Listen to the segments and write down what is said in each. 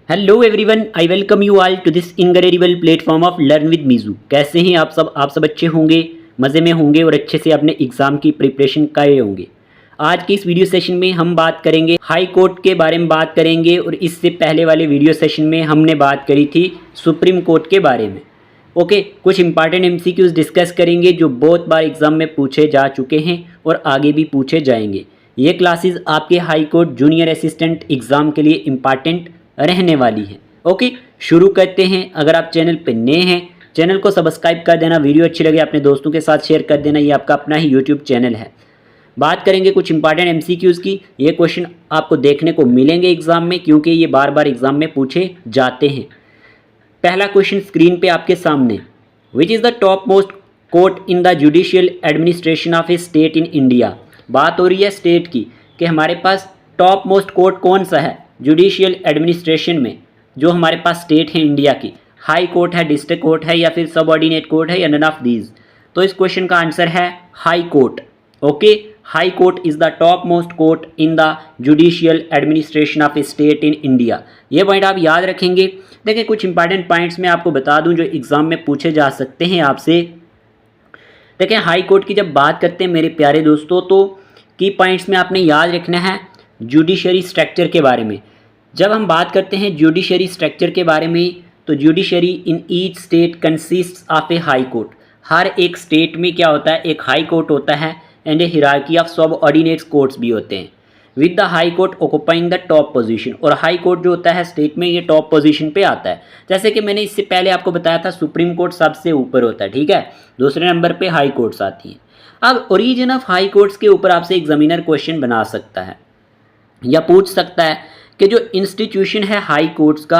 Hello everyone, I welcome you all to this incredible platform of learn with Meeju. कैसे हैं आप सब अच्छे होंगे, मज़े में होंगे और अच्छे से अपने एग्ज़ाम की प्रिपरेशन कर रहे होंगे। आज के इस वीडियो सेशन में हम बात करेंगे हाई कोर्ट के बारे में बात करेंगे और इससे पहले वाले वीडियो सेशन में हमने बात करी थी सुप्रीम कोर्ट के बारे में। ओके, कुछ इंपॉर्टेंट एमसीक्यूज़ डिस्कस करेंगे जो बहुत बार एग्ज़ाम में पूछे जा चुके हैं और आगे भी पूछे जाएंगे। ये क्लासेस आपके high court junior assistant exam के लिए इम्पॉर्टेंट रहने वाली है। ओके, शुरू करते हैं। अगर आप चैनल पर नए हैं, चैनल को सब्सक्राइब कर देना, वीडियो अच्छी लगे अपने दोस्तों के साथ शेयर कर देना। ये आपका अपना ही यूट्यूब चैनल है। बात करेंगे कुछ इंपॉर्टेंट एमसीक्यूज़ की। ये क्वेश्चन आपको देखने को मिलेंगे एग्जाम में, क्योंकि ये बार बार एग्जाम में पूछे जाते हैं। पहला क्वेश्चन स्क्रीन पे आपके सामने, which is the top most court in the judicial administration of A state in India. बात हो रही है स्टेट की कि हमारे पास टॉप मोस्ट कोर्ट कौन सा है जुडिशियल एडमिनिस्ट्रेशन में, जो हमारे पास स्टेट है इंडिया की। हाई कोर्ट है, डिस्ट्रिक्ट कोर्ट है, या फिर सबऑर्डिनेट कोर्ट है, या नन ऑफ दीज। तो इस क्वेश्चन का आंसर है high court. Okay, high court is the top most court in the judicial administration of A state in India. ये पॉइंट आप याद रखेंगे। देखिए, कुछ इंपॉर्टेंट पॉइंट्स मैं आपको बता दूं जो एग्जाम में पूछे जा सकते हैं आपसे। देखें, हाई कोर्ट की जब बात करते हैं मेरे प्यारे दोस्तों, तो की पॉइंट्स में आपने याद रखना है जुडिशरी स्ट्रक्चर के बारे में। जब हम बात करते हैं जुडिशरी स्ट्रक्चर के बारे में, तो judiciary in each state consists of a high court. हर एक स्टेट में क्या होता है, एक हाई कोर्ट होता है एंड ए हिरार्की ऑफ सब ऑर्डिनेट कोर्ट्स भी होते हैं, with the high court occupying the top position. और हाई कोर्ट जो होता है स्टेट में, ये टॉप पोजीशन पे आता है। जैसे कि मैंने इससे पहले आपको बताया था, सुप्रीम कोर्ट सबसे ऊपर होता है, ठीक है। दूसरे नंबर पे हाई कोर्ट्स आती हैं। अब ओरिजिन ऑफ हाई कोर्ट्स के ऊपर आपसे एग्जामिनर क्वेश्चन बना सकता है या पूछ सकता है कि जो इंस्टीट्यूशन है हाई कोर्ट्स का,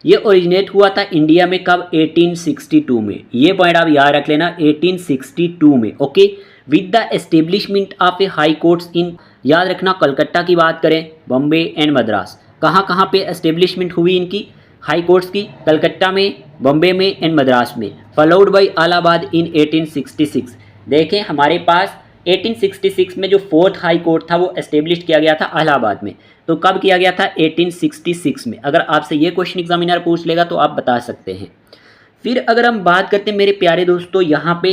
ये ओरिजिनेट हुआ था इंडिया में कब, 1862 में। ये पॉइंट आप याद रख लेना, 1862 में। Okay, with the establishment of a high courts in, याद रखना कलकत्ता की बात करें, बॉम्बे एंड मद्रास। कहाँ पे एस्टेब्लिशमेंट हुई इनकी हाई कोर्ट्स की, कलकत्ता में, बॉम्बे में एंड मद्रास में। फॉलोड बाई इलाहाबाद इन 1866। देखें, हमारे पास 1866 में जो फोर्थ हाई कोर्ट था वो एस्टेब्लिश किया गया था इलाहाबाद में। तो कब किया गया था, 1866 में। अगर आपसे ये क्वेश्चन एग्जामिनर पूछ लेगा तो आप बता सकते हैं। फिर अगर हम बात करते हैं मेरे प्यारे दोस्तों यहाँ पे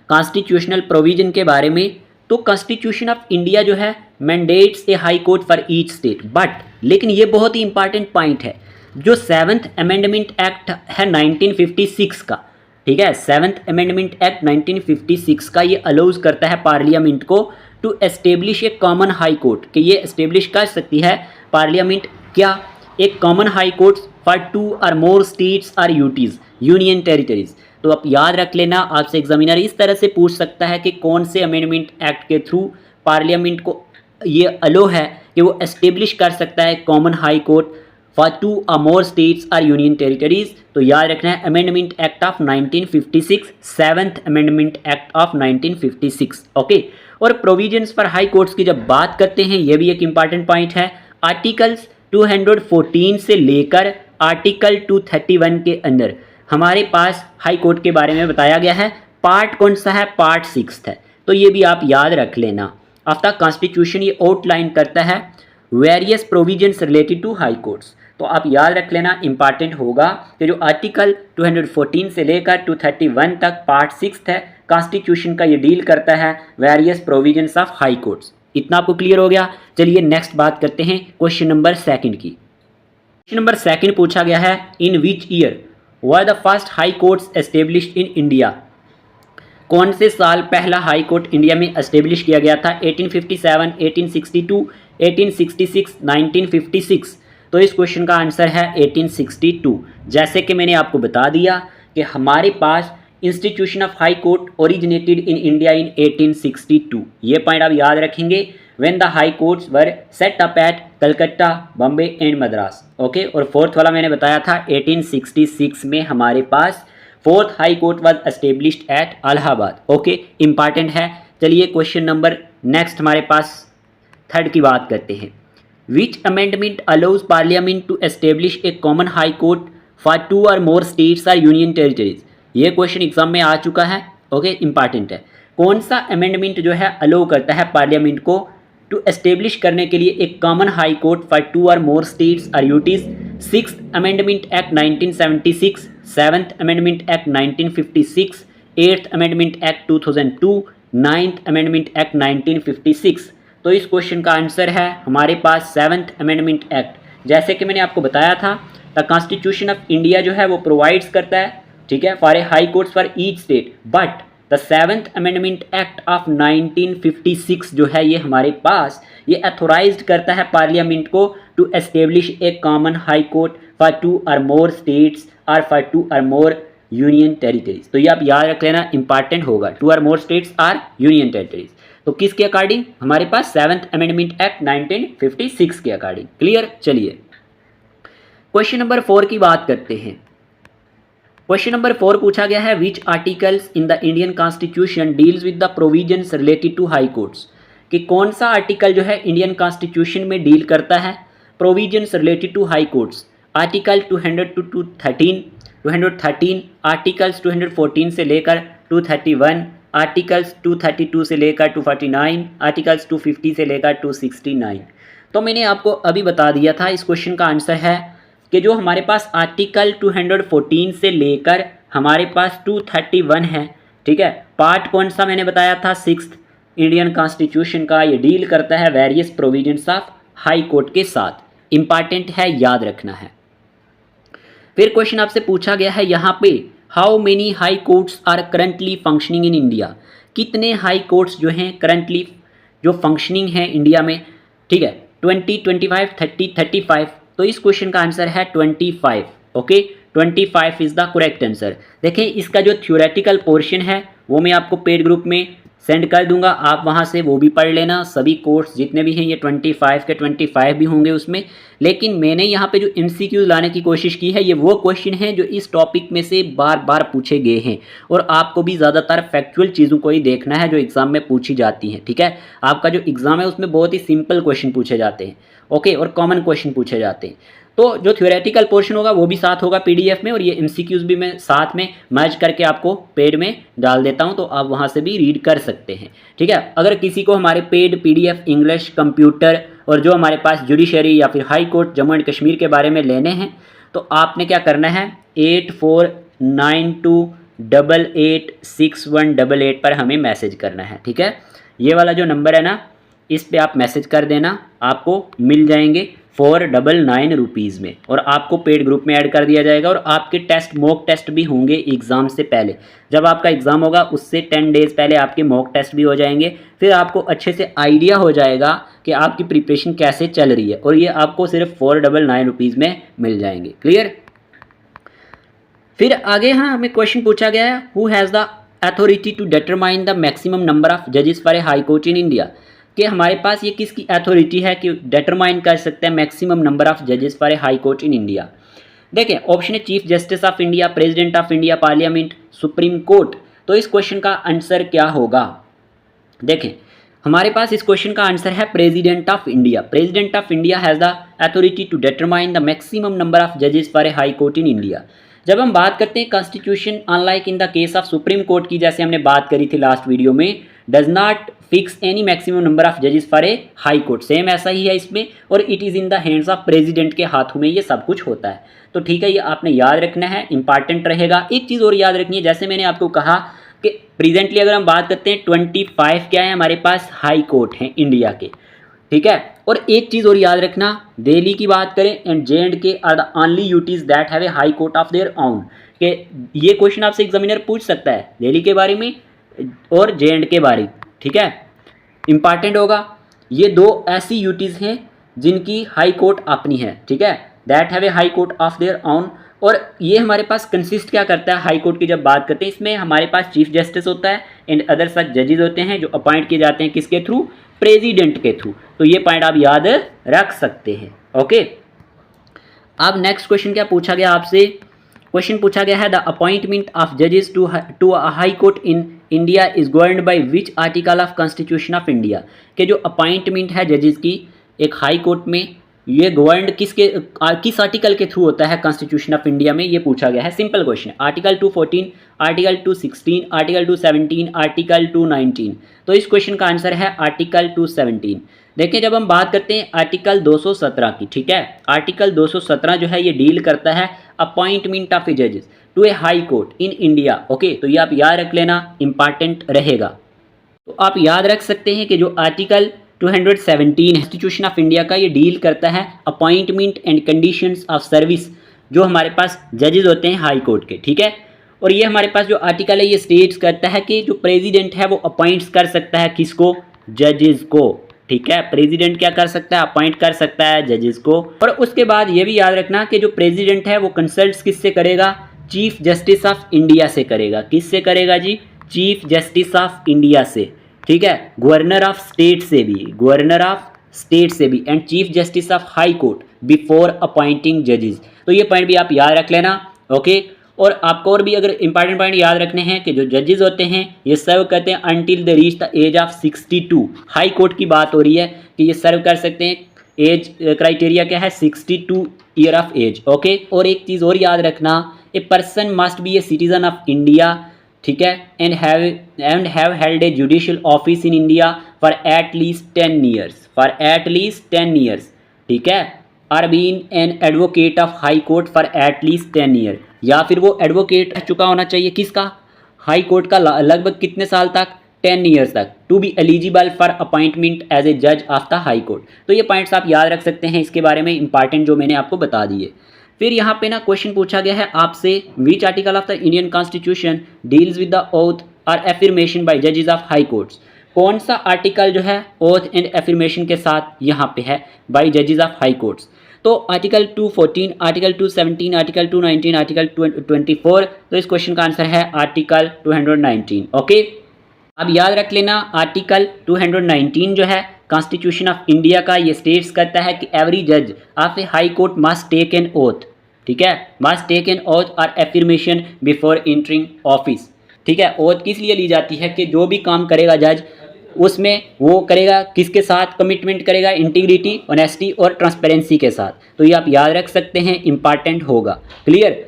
कॉन्स्टिट्यूशनल प्रोविजन के बारे में, तो कॉन्स्टिट्यूशन ऑफ इंडिया जो है mandates A high court for each state. But लेकिन ये बहुत ही इंपॉर्टेंट पॉइंट है, जो 7th अमेंडमेंट एक्ट है 1956 का, ठीक है, 7th अमेंडमेंट एक्ट 1956 का, ये अलाउज करता है पार्लियामेंट को to establish a common high court, कि ये एस्टेब्लिश कर सकती है पार्लियामेंट क्या, एक कॉमन हाई कोर्ट फॉर 2 और मोर स्टेट्स और यूटीज, यूनियन टेरिटरीज। तो आप याद रख लेना, आपसे एग्जामिनर इस तरह से पूछ सकता है कि कौन से अमेंडमेंट एक्ट के थ्रू पार्लियामेंट को ये अलो है कि वो एस्टेब्लिश कर सकता है common high court for 2 or more states or union territories। तो याद रखना है amendment act of 1956, 7th amendment act of 1956। Okay, और प्रोविजंस फॉर हाई कोर्ट्स की जब बात करते हैं, ये भी एक इंपॉर्टेंट पॉइंट है। आर्टिकल्स 214 से लेकर आर्टिकल 231 के अंदर हमारे पास हाई कोर्ट के बारे में बताया गया है। पार्ट कौन सा है, पार्ट 6 है। तो ये भी आप याद रख लेना। ऑफ द कॉन्स्टिट्यूशन ये आउटलाइन करता है various provisions related to high courts. तो आप याद रख लेना, इंपॉर्टेंट होगा कि जो आर्टिकल 214 से लेकर 231 तक पार्ट 6 है कॉन्स्टिट्यूशन का, ये डील करता है various provisions of high courts. इतना आपको क्लियर हो गया। चलिए नेक्स्ट बात करते हैं क्वेश्चन नंबर 2 की। क्वेश्चन नंबर 2 पूछा गया है, in which year were the first high courts established in India. कौन से साल पहला हाई कोर्ट इंडिया में एस्टेब्लिश किया गया था, 1857, 1862, 1866, 1956। तो इस क्वेश्चन का आंसर है 1862। जैसे कि मैंने आपको बता दिया कि हमारे पास institution of high court originated in India in 1862। ये पॉइंट आप याद रखेंगे। When the high courts were set up at Calcutta, Bombay and Madras. Okay, और फोर्थ वाला मैंने बताया था 1866 में हमारे पास fourth high court was established at Allahabad. Okay, important है। चलिए क्वेश्चन नंबर नेक्स्ट हमारे पास 3 की बात करते हैं। Which amendment allows parliament to establish a common high court for 2 or more states और यूनियन टेरिटरीज। ये क्वेश्चन एग्जाम में आ चुका है। ओके, इंपॉर्टेंट है। कौन सा अमेंडमेंट जो है अलाउ करता है पार्लियामेंट को टू एस्टेब्लिश करने के लिए एक कॉमन हाई कोर्ट फॉर 2 और मोर स्टेट्स और UTs, 6th amendment act 1976, 7th amendment act 1956, 8th amendment act 2002, 9th amendment act 1956। तो इस क्वेश्चन का आंसर है हमारे पास 7th अमेंडमेंट एक्ट। जैसे कि मैंने आपको बताया था, द कॉन्स्टिट्यूशन ऑफ इंडिया जो है वो प्रोवाइड्स करता है, ठीक है, for a high courts for each state, but the 7th amendment act of 1956 जो है ये हमारे पास ये अथोराइज्ड करता है पार्लियामेंट को to establish a common high court for 2 और मोर स्टेट्स और फॉर 2 और मोर यूनियन टेरिटरीज। तो ये आप याद रख लेना, इंपॉर्टेंट होगा, 2 और मोर स्टेट्स और यूनियन टेरिटरीज। तो किसके अकॉर्डिंग? हमारे पास 7th अमेंडमेंट एक्ट 1956 के अकॉर्डिंग। क्लियर? चलिए क्वेश्चन नंबर 4 की बात करते हैं। क्वेश्चन नंबर 4 पूछा गया है, which articles in the Indian constitution deals with the provisions related to high courts, कि कौन सा आर्टिकल जो है इंडियन कॉन्स्टिट्यूशन में डील करता है provisions related to high courts. Article 200 to 213, articles 214 से लेकर 231, आर्टिकल्स 232 से लेकर 249, आर्टिकल्स 250 से लेकर 269। तो मैंने आपको अभी बता दिया था, इस क्वेश्चन का आंसर है कि जो हमारे पास आर्टिकल 214 से लेकर हमारे पास 231 है, ठीक है, पार्ट कौन सा मैंने बताया था, 6th इंडियन कॉन्स्टिट्यूशन का, ये डील करता है various provisions of high court के साथ। इंपॉर्टेंट है, याद रखना है। फिर क्वेश्चन आपसे पूछा गया है यहाँ पे, how many high courts are currently functioning in India, कितने हाई कोर्ट्स जो हैं करंटली जो फंक्शनिंग हैं इंडिया में, ठीक है, 20, 25, 30, 35। तो इस क्वेश्चन का आंसर है 25। Okay, 25 is the correct answer. देखें, इसका जो थ्योरेटिकल पोर्शन है वो मैं आपको पेड ग्रुप में सेंड कर दूंगा, आप वहाँ से वो भी पढ़ लेना। सभी कोर्स जितने भी हैं ये 25 के 25 भी होंगे उसमें। लेकिन मैंने यहाँ पे जो MCQ लाने की कोशिश की है, ये वो क्वेश्चन हैं जो इस टॉपिक में से बार बार पूछे गए हैं, और आपको भी ज़्यादातर फैक्चुअल चीज़ों को ही देखना है जो एग्ज़ाम में पूछी जाती हैं, ठीक है। आपका जो एग्ज़ाम है उसमें बहुत ही सिंपल क्वेश्चन पूछे जाते हैं, ओके, और कॉमन क्वेश्चन पूछे जाते हैं। तो जो थ्योरेटिकल पोर्शन होगा वो भी साथ होगा PDF में, और ये MCQs भी मैं साथ में मैच करके आपको पेड में डाल देता हूं, तो आप वहां से भी रीड कर सकते हैं, ठीक है। अगर किसी को हमारे पेड PDF इंग्लिश, कंप्यूटर और जो हमारे पास जुडिशरी या फिर high court Jammu and Kashmir के बारे में लेने हैं, तो आपने क्या करना है, 8492886188 पर हमें मैसेज करना है, ठीक है। ये वाला जो नंबर है ना, इस पे आप मैसेज कर देना, आपको मिल जाएंगे 499 रुपीज़ में, और आपको पेड ग्रुप में ऐड कर दिया जाएगा। और आपके टेस्ट, मॉक टेस्ट भी होंगे एग्ज़ाम से पहले। जब आपका एग्ज़ाम होगा उससे 10 डेज़ पहले आपके मॉक टेस्ट भी हो जाएंगे, फिर आपको अच्छे से आइडिया हो जाएगा कि आपकी प्रिपरेशन कैसे चल रही है, और ये आपको सिर्फ 499 रुपीज़ में मिल जाएंगे। क्लियर? फिर आगे हाँ हमें क्वेश्चन पूछा गया है, who has the authority to determine the maximum number of जजेस for a high court in India, कि हमारे पास ये किसकी अथॉरिटी है कि डिटरमाइन कर सकते हैं मैक्सिमम नंबर ऑफ जजेस for a high court in India. देखें, ऑप्शन है chief justice of India, president of India, parliament, supreme court. तो इस क्वेश्चन का आंसर क्या होगा? देखें, हमारे पास इस क्वेश्चन का आंसर है president of India. President of India has the authority to determine the maximum number of जजेस for a high court in India. जब हम बात करते हैं constitution, unlike in the case of supreme court की, जैसे हमने बात करी थी लास्ट वीडियो में, does not fix any maximum number of जजेस for a high court. Same ऐसा ही है इसमें, और it is in the hands of president के हाथों में ये सब कुछ होता है। तो ठीक है, ये आपने याद रखना है, इंपॉर्टेंट रहेगा। एक चीज़ और याद रखनी है, जैसे मैंने आपको कहा कि प्रेजेंटली अगर हम बात करते हैं 25 क्या है हमारे पास हाई कोर्ट हैं इंडिया के, ठीक है। और एक चीज़ और याद रखना, दिल्ली की बात करें, and J&K are the only UTs that have a high court of their own, कि ये क्वेश्चन आपसे एग्जामिनर पूछ सकता है दिल्ली के बारे में और J&K बारे, ठीक है, इंपॉर्टेंट होगा। ये दो ऐसी यूटीज़ हैं जिनकी हाई कोर्ट अपनी है, ठीक है, that have a high court of their own. और ये हमारे पास कंसिस्ट क्या करता है हाई कोर्ट की जब बात करते हैं, इसमें हमारे पास चीफ जस्टिस होता है एंड अदर सच जजेस होते हैं जो अपॉइंट किए जाते हैं किसके थ्रू, प्रेसिडेंट के थ्रू। तो ये पॉइंट आप याद रख सकते हैं। ओके, अब नेक्स्ट क्वेश्चन क्या पूछा गया आपसे, क्वेश्चन पूछा गया है द अपॉइंटमेंट ऑफ जजेस to a high court in India is governed by which article of constitution of India, के जो अपॉइंटमेंट है जजेस की एक हाई कोर्ट में, ये गवर्नड किस आर्टिकल के थ्रू होता है कॉन्स्टिट्यूशन ऑफ इंडिया में, ये पूछा गया है। सिंपल क्वेश्चन है, आर्टिकल 214, आर्टिकल 216, आर्टिकल 217, आर्टिकल 219। तो इस क्वेश्चन का आंसर है आर्टिकल 217। देखिए जब हम बात करते हैं आर्टिकल 217 की, ठीक है, आर्टिकल 217 जो है ये डील करता है अपॉइंटमेंट ऑफ जजेस to a high court in India. Okay, तो ये आप याद रख लेना, इंपॉर्टेंट रहेगा। तो आप याद रख सकते हैं कि जो आर्टिकल 217 कॉन्स्टिट्यूशन ऑफ इंडिया का ये डील करता है appointment and conditions of service जो हमारे पास जजेस होते हैं हाई कोर्ट के, ठीक है। और ये हमारे पास जो आर्टिकल है ये स्टेट्स करता है कि जो प्रेसिडेंट है वो अपॉइंट्स कर सकता है किसको, जजेस को, ठीक है। प्रेसिडेंट क्या कर सकता है, अपॉइंट कर सकता है जजेस को। और उसके बाद ये भी याद रखना कि जो प्रेसिडेंट है वो कंसल्ट किससे करेगा, चीफ जस्टिस ऑफ इंडिया से करेगा। किससे करेगा जी, चीफ जस्टिस ऑफ इंडिया से, ठीक है। गवर्नर ऑफ स्टेट से भी, गवर्नर ऑफ स्टेट से भी, and chief justice of high court before appointing जजेस। तो ये पॉइंट भी आप याद रख लेना, ओके। और आपको और भी अगर इंपॉर्टेंट पॉइंट याद रखने हैं कि जो जजेस होते हैं ये सर्व करते हैं until the reach the age of 62। High court की बात हो रही है कि ये सर्व कर सकते हैं, एज क्राइटेरिया क्या है, 62 ईयर ऑफ एज, ओके। और एक चीज़ और याद रखना, a person must be a citizen of India, ठीक है, and have held a judicial office in India for at least 10 years, for at least 10 years, ठीक है। Or been an advocate of high court for at least 10 year, या फिर वो advocate रह चुका होना चाहिए किसका, हाई कोर्ट का, लगभग कितने साल तक, 10 ईयर्स तक, to be eligible for appointment as a जज ऑफ द हाई कोर्ट। तो ये पॉइंट्स आप याद रख सकते हैं इसके बारे में, इंपॉर्टेंट जो मैंने आपको बता दिए। फिर यहाँ पे ना क्वेश्चन पूछा गया है आपसे, विच article of the Indian constitution deals with the oath और एफर्मेशन बाय जजेस ऑफ हाई कोर्ट्स। कौन सा आर्टिकल जो है ओथ एंड एफर्मेशन के साथ यहाँ पे है, बाय जजेस ऑफ हाई कोर्ट्स। तो आर्टिकल 214, आर्टिकल 217, आर्टिकल 219, आर्टिकल 224। तो इस क्वेश्चन का आंसर है आर्टिकल 219, ओके। अब याद रख लेना आर्टिकल 219 जो है कॉन्स्टिट्यूशन ऑफ इंडिया का, ये स्टेट्स करता है कि एवरी जज of a high court must take an oath, ठीक है, मस्ट टेक एन ओथ और एफर्मेशन बिफोर एंटरिंग ऑफिस, ठीक है। ओथ किस लिए ली जाती है कि जो भी काम करेगा जज उसमें वो करेगा किसके साथ, कमिटमेंट करेगा, इंटीग्रिटी, ऑनेस्टी और ट्रांसपेरेंसी के साथ। तो ये आप याद रख सकते हैं, इंपॉर्टेंट होगा, क्लियर।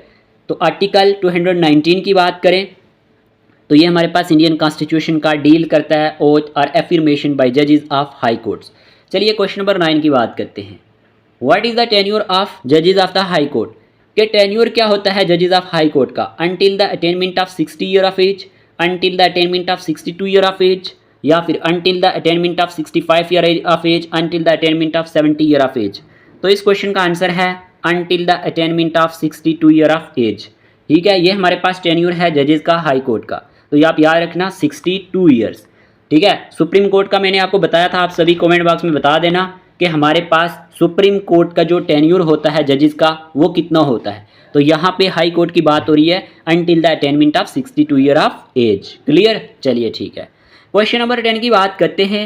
तो आर्टिकल 219 की बात करें तो ये हमारे पास इंडियन कॉन्स्टिट्यूशन का डील करता है ओथ और एफर्मेशन बाय जजेस ऑफ हाई कोर्ट्स। चलिए क्वेश्चन नंबर 9 की बात करते हैं। What is the tenure of जजेस ऑफ द हाई कोर्ट, के टेन्योर क्या होता है जजेस ऑफ हाई कोर्ट का, until the attainment of 60 year of age, until the attainment of 62 year of age, या फिर until the attainment of 65 year of age, until the attainment of 70 year of age. तो इस question का answer है until the attainment of 62 year of age, ठीक है। ये हमारे पास टेन्योर है जजेस का हाई कोर्ट का, तो ये आप याद रखना 62 ईयर्स, ठीक है। सुप्रीम कोर्ट का मैंने आपको बताया था, आप सभी कमेंट बॉक्स में बता देना कि हमारे पास सुप्रीम कोर्ट का जो टेन्योर होता है जजेस का वो कितना होता है। तो यहाँ पे हाई कोर्ट की बात हो रही है until the attainment of 62 year of age, clear. चलिए ठीक है, क्वेश्चन नंबर 10 की बात करते हैं।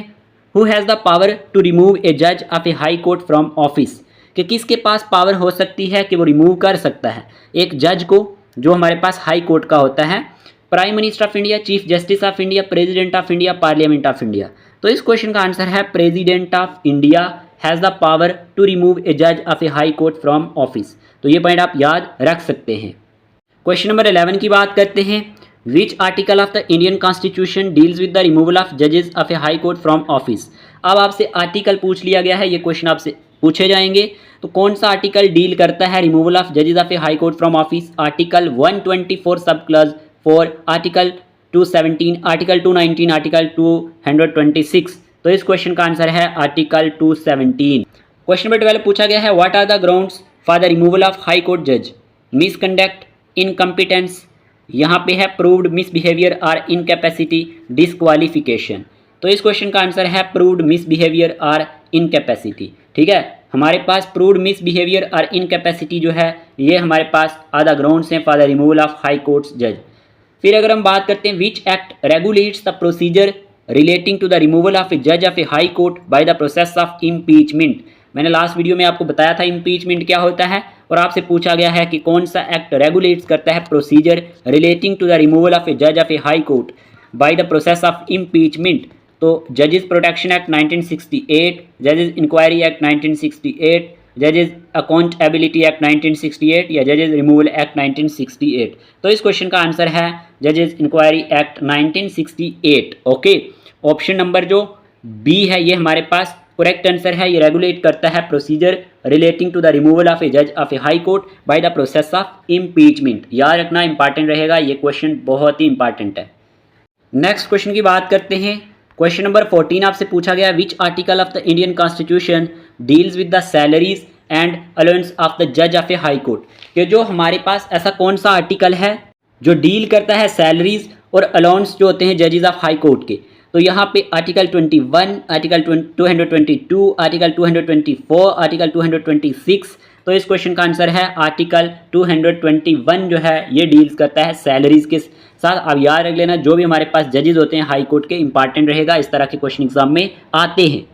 Who has the power to remove a जज of a high court from office, कि किसके पास पावर हो सकती है कि वो रिमूव कर सकता है एक जज को जो हमारे पास हाई कोर्ट का होता है, prime minister of India, chief justice of India, president of India, parliament of India. तो इस क्वेश्चन का आंसर है president of India has the power to remove a जज of a high court from office. तो ये point आप याद रख सकते हैं। क्वेश्चन नंबर 11 की बात करते हैं। Which article of the Indian constitution deals with the removal of जजेस of a high court from office. अब आपसे आर्टिकल पूछ लिया गया है, ये क्वेश्चन आपसे पूछे जाएंगे। तो कौन सा आर्टिकल डील करता है रिमूवल ऑफ जजेस of a high court from office, article 124 sub clause 4, article 217, article 219, article 226। तो इस क्वेश्चन का आंसर है आर्टिकल 217। क्वेश्चन नंबर 12 पूछा गया है, what are the grounds for the removal of high court जज, मिसकंडक्ट, इनकम्पिटेंस, यहाँ पे है प्रूव्ड मिसबिहेवियर और इनकैपेसिटी, डिसक्वालिफिकेशन। तो इस क्वेश्चन का आंसर है प्रूव्ड मिसबिहेवियर और इनकैपेसिटी, ठीक है। हमारे पास प्रूव्ड मिसबिहेवियर और इनकैपेसिटी जो है ये हमारे पास आधा ग्राउंड्स हैं for the removal of high courts जज। फिर अगर हम बात करते हैं which act regulates the procedure relating to the removal of a जज of a high court by the process of impeachment. मैंने लास्ट वीडियो में आपको बताया था इम्पीचमेंट क्या होता है, और आपसे पूछा गया है कि कौन सा एक्ट रेगुलेट्स करता है procedure relating to the removal of a जज of a high court by the process of impeachment. तो जजेस प्रोटेक्शन एक्ट 1968, जजेस इंक्वायरी एक्ट 1968, जजेस अकाउंटेबिलिटी एक्ट 1968 या जजेस रिमूवल एक्ट 1968। तो इस क्वेश्चन का आंसर है जजेस inquiry act 1968, okay. Option number जो बी है ये हमारे पास करेक्ट आंसर है ये रेगुलेट करता है procedure relating to the removal of a जज of a high court by the process of impeachment. याद रखना इंपॉर्टेंट रहेगा, ये क्वेश्चन बहुत ही इंपॉर्टेंट है। नेक्स्ट क्वेश्चन की बात करते हैं। क्वेश्चन नंबर 14 आपसे पूछा गया विच article of the Indian constitution deals with the salaries and allowance of the जज ऑफ ए हाई कोर्ट, कि जो हमारे पास ऐसा कौन सा आर्टिकल है जो डील करता है सैलरीज और अलाउंस जो होते हैं जजेस ऑफ हाई कोर्ट के। तो यहाँ पे आर्टिकल 21, आर्टिकल 222, आर्टिकल 224, आर्टिकल 226। तो इस क्वेश्चन का आंसर है आर्टिकल 221 जो है ये डील्स करता है सैलरीज के साथ। अब याद रख लेना जो भी हमारे पास जजेस होते हैं हाई कोर्ट के इंपॉर्टेंट रहेगा, इस तरह के क्वेश्चन एग्जाम में आते हैं।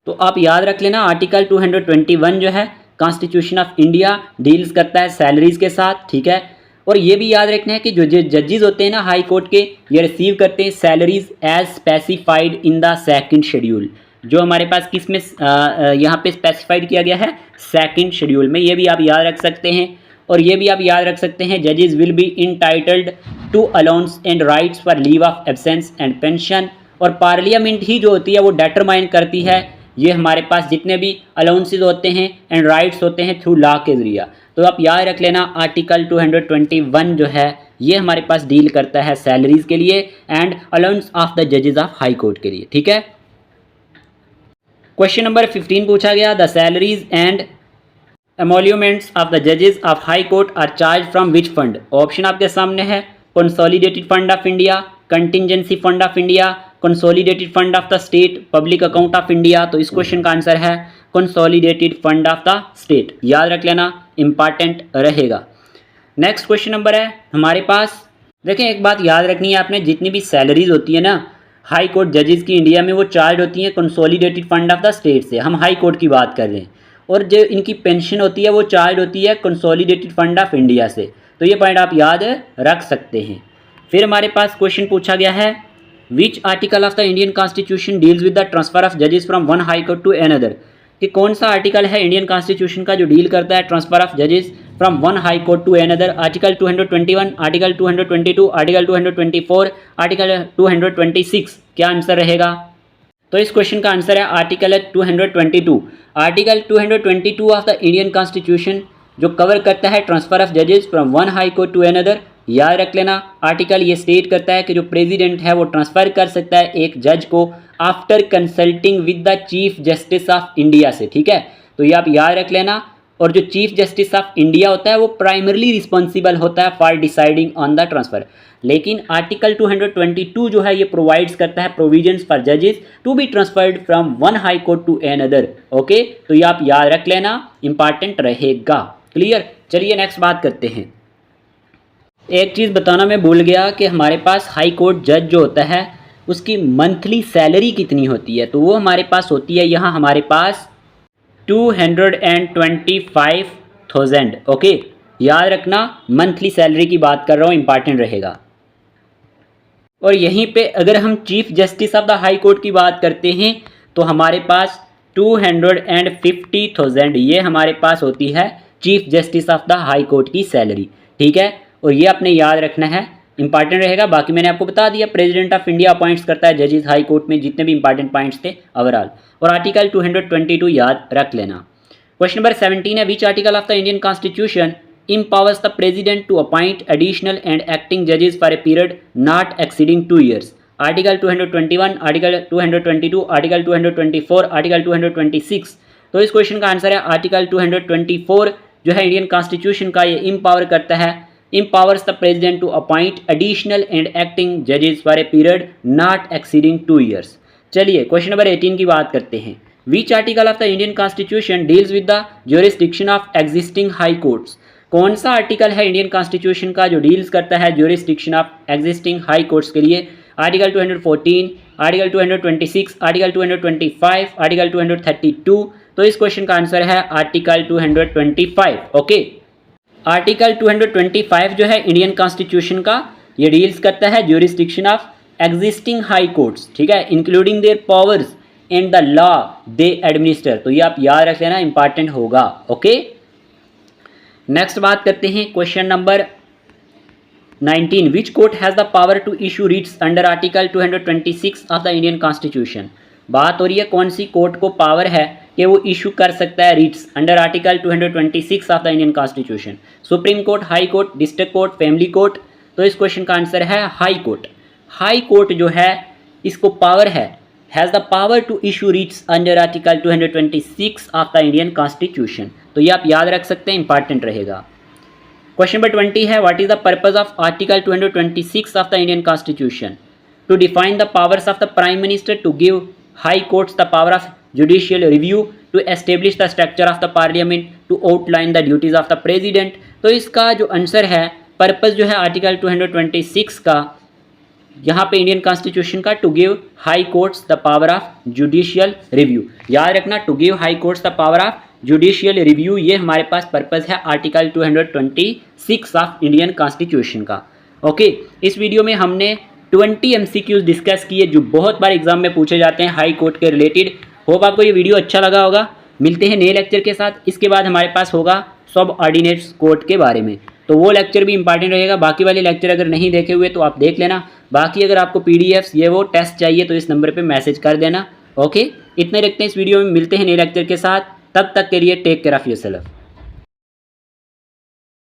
तो आप याद रख लेना आर्टिकल 221 जो है कॉन्स्टिट्यूशन ऑफ इंडिया डील्स करता है सैलरीज के साथ, ठीक है। और ये भी याद रखना है कि जो जजेस होते हैं ना हाई कोर्ट के, ये रिसीव करते हैं salaries as specified in the second schedule. जो हमारे पास किस में यहाँ पे स्पेसिफाइड किया गया है, सेकंड शेड्यूल में, ये भी आप याद रख सकते हैं। और ये भी आप याद रख सकते हैं जजेस will be entitled to allowance and rights for leave of absence and pension. और पार्लियामेंट ही जो होती है वो डिटरमाइन करती है ये हमारे पास जितने भी अलाउंसेज होते हैं एंड राइट्स होते हैं थ्रू लॉ के जरिए। तो आप याद रख लेना आर्टिकल 221 जो है ये हमारे पास डील करता है सैलरीज के लिए एंड अलाउंस ऑफ द जजेस ऑफ हाई कोर्ट के लिए, ठीक है। क्वेश्चन नंबर 15 पूछा गया the salaries and emoluments of the जजेस of high court are charge from which fund. Option आपके सामने है consolidated fund of India, contingency fund of India, consolidated fund of the state, public account of India. तो इस question का answer है consolidated fund of the state. याद रख लेना इंपॉर्टेंट रहेगा। नेक्स्ट क्वेश्चन नंबर है हमारे पास, देखें एक बात याद रखनी है आपने, जितनी भी सैलरीज होती है ना हाई कोर्ट जजेस की इंडिया में वो चार्ज होती हैं consolidated fund of the state से। हम हाई कोर्ट की बात कर रहे हैं। और जो इनकी पेंशन होती है वो चार्ज होती है कंसोलिडेटेड फंड ऑफ इंडिया से। तो ये पॉइंट आप याद रख सकते हैं। फिर हमारे पास क्वेश्चन पूछा गया है which article of the Indian constitution deals with the transfer of जजेस from one high court to another, कि कौन सा आर्टिकल है इंडियन कॉन्स्टिट्यूशन का जो डील करता है ट्रांसफर ऑफ जजेस from one high court to another. Article 221, article 222, article 224, article 226। क्या आंसर रहेगा? तो इस क्वेश्चन का आंसर है article 222। Article 222 of the Indian constitution जो कवर करता है ट्रांसफर ऑफ जजेस from one high court to another. याद रख लेना आर्टिकल ये स्टेट करता है कि जो प्रेसिडेंट है वो ट्रांसफ़र कर सकता है एक जज को after consulting with the chief justice of India से, ठीक है। तो ये आप याद रख लेना। और जो चीफ जस्टिस ऑफ इंडिया होता है वो प्राइमरली रिस्पॉन्सिबल होता है for deciding on the transfer. लेकिन आर्टिकल 222 जो है ये प्रोवाइड्स करता है प्रोविजंस फॉर जजेस to be transferred from one high court to another. Okay, तो ये आप याद रख लेना, इंपॉर्टेंट रहेगा। क्लियर? चलिए नेक्स्ट बात करते हैं। एक चीज़ बताना मैं भूल गया कि हमारे पास हाई कोर्ट जज जो होता है उसकी मंथली सैलरी कितनी होती है। तो वो हमारे पास होती है यहाँ हमारे पास 225,000। ओके, याद रखना मंथली सैलरी की बात कर रहा हूँ, इंपॉर्टेंट रहेगा। और यहीं पे अगर हम chief justice of the high court की बात करते हैं तो हमारे पास 250,000 ये हमारे पास होती है chief justice of the high court की सैलरी, ठीक है। और ये आपने याद रखना है, इंपॉर्टेंट रहेगा। बाकी मैंने आपको बता दिया प्रेसिडेंट ऑफ इंडिया अपॉइंट्स करता है जजेस हाई कोर्ट में, जितने भी इंपॉर्टेंट पॉइंट्स थे ओवरऑल। और आर्टिकल 222 याद रख लेना। क्वेश्चन नंबर 17 है which article of the Indian constitution empowers the president to appoint additional and acting judges for a period not exceeding 2 years। Article 221, article 222, article 224, article 226। तो इस question का answer है article 224 जो है इंडियन कॉन्स्टिट्यूशन का, ये empower करता है empowers the president to appoint additional and acting judges for a period not exceeding 2 years। चलिए क्वेश्चन नंबर 18 की बात करते हैं। Which article of the Indian constitution deals with the jurisdiction of existing high courts. कौन सा article है Indian constitution का जो डील्स करता है jurisdiction of existing high courts के लिए? Article 214, article 226, article 225, article 232। तो इस क्वेश्चन का आंसर है आर्टिकल 225। ओके, आर्टिकल 225 जो है इंडियन कॉन्स्टिट्यूशन का ये डील्स करता है jurisdiction of existing high courts, ठीक है, including there powers and the law they administer. तो ये आप याद रख लेना, इंपॉर्टेंट होगा। ओके, नेक्स्ट बात करते हैं question number 19। Which court has the power to issue writs under article 226 of the Indian constitution. बात हो रही है कौन सी कोर्ट को पावर है कि वो इशू कर सकता है writs under article 226 of the Indian constitution. Supreme court, high court, district court, family court. तो इस क्वेश्चन का आंसर है हाई कोर्ट। हाई कोर्ट जो है इसको पावर है, has the power to issue writs under article 226 of the Indian constitution. तो ये आप याद रख सकते हैं, इंपॉर्टेंट रहेगा। क्वेश्चन नंबर 20 है what is the purpose of article 226 of the Indian constitution? To define the powers of the prime minister, to give high courts the power of judicial review, to establish the structure of the parliament, to outline the duties of the president. तो इसका जो answer है, purpose जो है article 226 का यहाँ पे Indian constitution का, to give high courts the power of judicial review. याद रखना, to give high courts the power of judicial review, ये हमारे पास पर्पज़ है आर्टिकल 226 ऑफ इंडियन कॉन्स्टिट्यूशन का। ओके, इस वीडियो में हमने 20 MCQs डिस्कस किए जो बहुत बार एग्जाम में पूछे जाते हैं हाई कोर्ट के रिलेटेड। होप आपको ये वीडियो अच्छा लगा होगा। मिलते हैं नए लेक्चर के साथ। इसके बाद हमारे पास होगा सब ऑर्डिनेट्स कोर्ट के बारे में, तो वो लेक्चर भी इंपॉर्टेंट रहेगा। बाकी वाले लेक्चर अगर नहीं देखे हुए तो आप देख लेना। बाकी अगर आपको PDFs ये वो टेस्ट चाहिए तो इस नंबर पे मैसेज कर देना। ओके, इतने रखते हैं इस वीडियो में। मिलते हैं नए लेक्चर के साथ, तब तक के लिए टेक केयर ऑफ़ योरसेल्फ।